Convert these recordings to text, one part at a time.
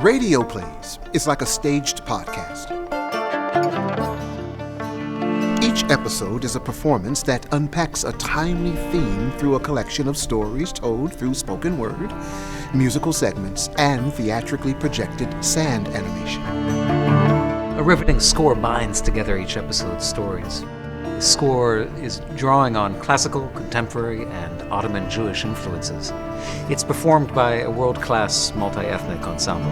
Radio Plays is like a staged podcast. Each episode is a performance that unpacks a timely theme through a collection of stories told through spoken word, musical segments, and theatrically projected sand animation. A riveting score binds together each episode's stories. The score is drawing on classical, contemporary, and Ottoman Jewish influences. It's performed by a world-class multi-ethnic ensemble.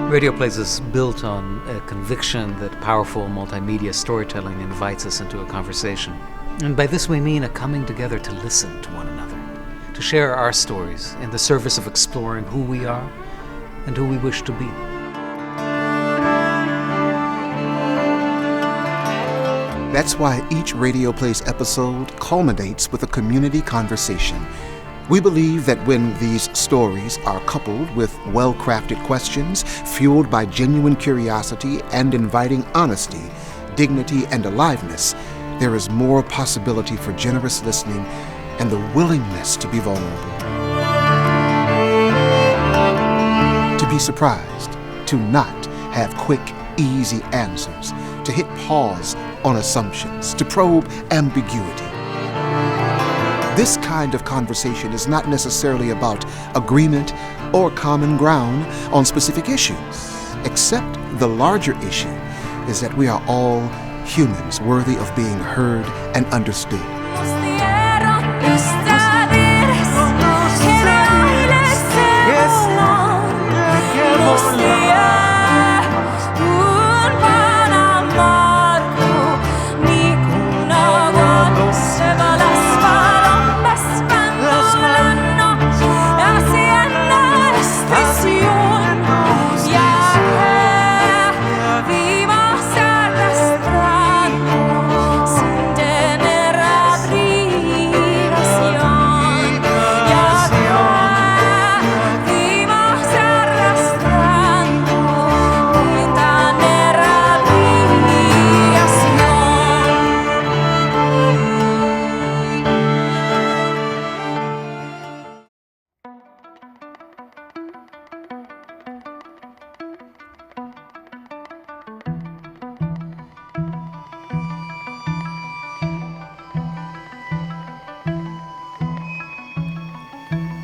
Radio Plays is built on a conviction that powerful multimedia storytelling invites us into a conversation. And by this we mean a coming together to listen to one another, to share our stories in the service of exploring who we are and who we wish to be. That's why each Radio Plays episode culminates with a community conversation. We believe that when these stories are coupled with well-crafted questions, fueled by genuine curiosity and inviting honesty, dignity, and aliveness, there is more possibility for generous listening and the willingness to be vulnerable. To be surprised, to not have quick, easy answers, to hit pause on assumptions, to probe ambiguity. This kind of conversation is not necessarily about agreement or common ground on specific issues, except the larger issue is that we are all humans worthy of being heard and understood.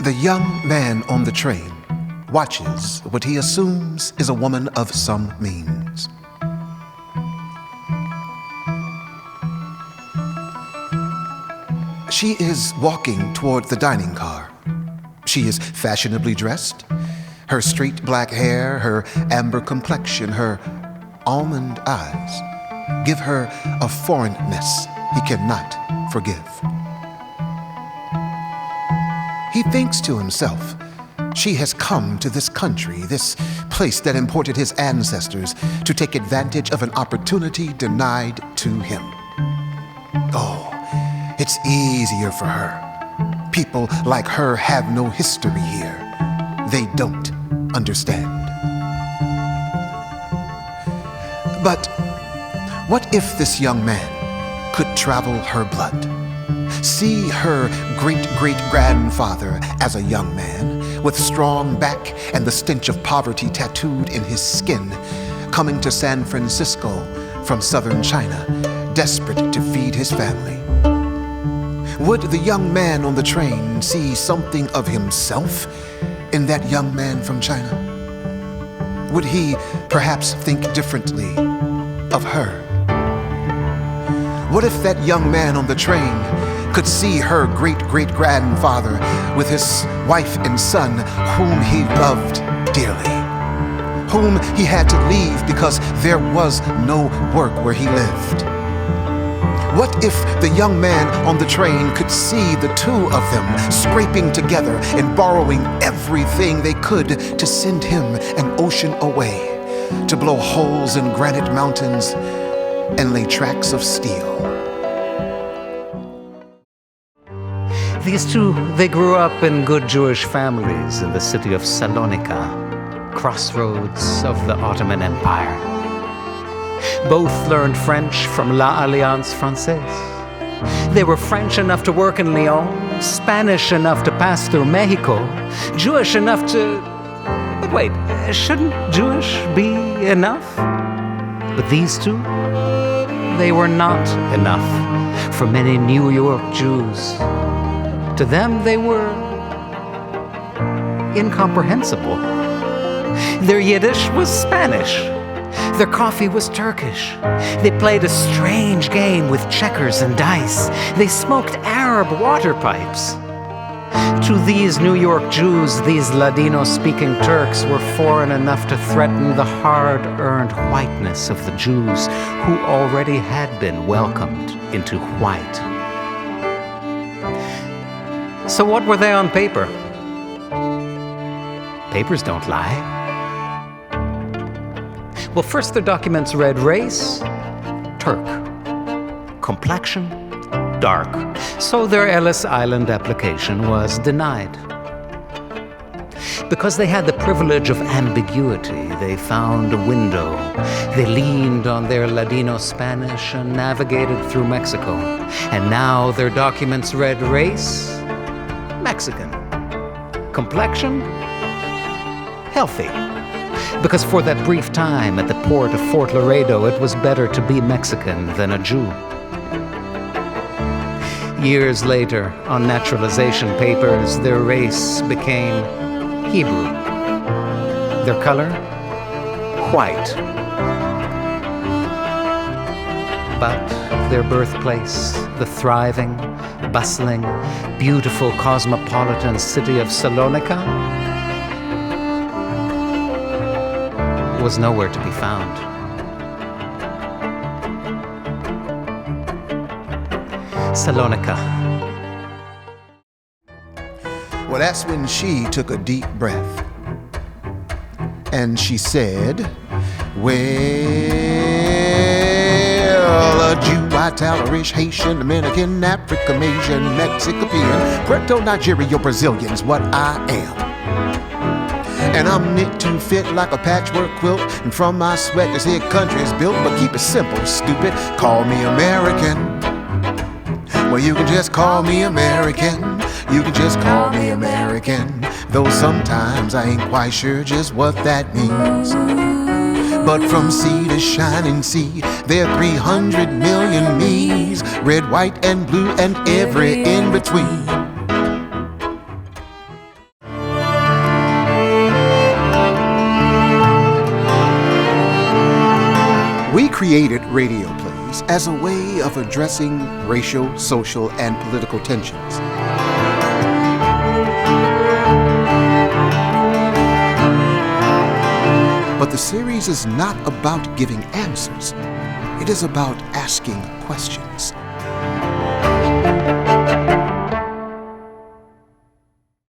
The young man on the train watches what he assumes is a woman of some means. She is walking toward the dining car. She is fashionably dressed. Her straight black hair, her amber complexion, her almond eyes give her a foreignness he cannot forgive. He thinks to himself, she has come to this country, this place that imported his ancestors, to take advantage of an opportunity denied to him. Oh, it's easier for her. People like her have no history here. They don't understand. But what if this young man could travel her blood? See her great-great-grandfather as a young man, with strong back and the stench of poverty tattooed in his skin, coming to San Francisco from southern China, desperate to feed his family. Would the young man on the train see something of himself in that young man from China? Would he perhaps think differently of her? What if that young man on the train could see her great-great-grandfather with his wife and son, whom he loved dearly, whom he had to leave because there was no work where he lived? What if the young man on the train could see the two of them scraping together and borrowing everything they could to send him an ocean away, to blow holes in granite mountains and lay tracks of steel? These two, they grew up in good Jewish families in the city of Salonika, crossroads of the Ottoman Empire. Both learned French from La Alliance Française. They were French enough to work in León, Spanish enough to pass through Mexico, Jewish enough to wait, shouldn't Jewish be enough? But these two, they were not enough for many New York Jews. To them, they were incomprehensible. Their Yiddish was Spanish. Their coffee was Turkish. They played a strange game with checkers and dice. They smoked Arab water pipes. To these New York Jews, these Ladino-speaking Turks were foreign enough to threaten the hard-earned whiteness of the Jews who already had been welcomed into white. So what were they on paper? Papers don't lie. Well, first their documents read race, Turk. Complexion, dark. So their Ellis Island application was denied. Because they had the privilege of ambiguity, they found a window. They leaned on their Ladino Spanish and navigated through Mexico. And now their documents read race, Mexican. Complexion, healthy. Because for that brief time at the port of Fort Laredo, it was better to be Mexican than a Jew. Years later, on naturalization papers, their race became Hebrew. Their color? White. But their birthplace, the thriving, bustling, beautiful cosmopolitan city of Salonika, was nowhere to be found. Salonika. Well, that's when she took a deep breath. And she said, well, a Jew, white, Irish, Haitian, Dominican, African, Asian, Mexican, Puerto, Nigeria, Brazilian's what I am. And I'm knit to fit like a patchwork quilt. And from my sweat this here country is built. But keep it simple, stupid, call me American. Well, you can just call me American. You can just call me American. Though sometimes I ain't quite sure just what that means. But from sea to shining sea, there are 300 million me's. Red, white, and blue, and every in between. We created radio plays as a way of addressing racial, social, and political tensions. But the series is not about giving answers. It is about asking questions.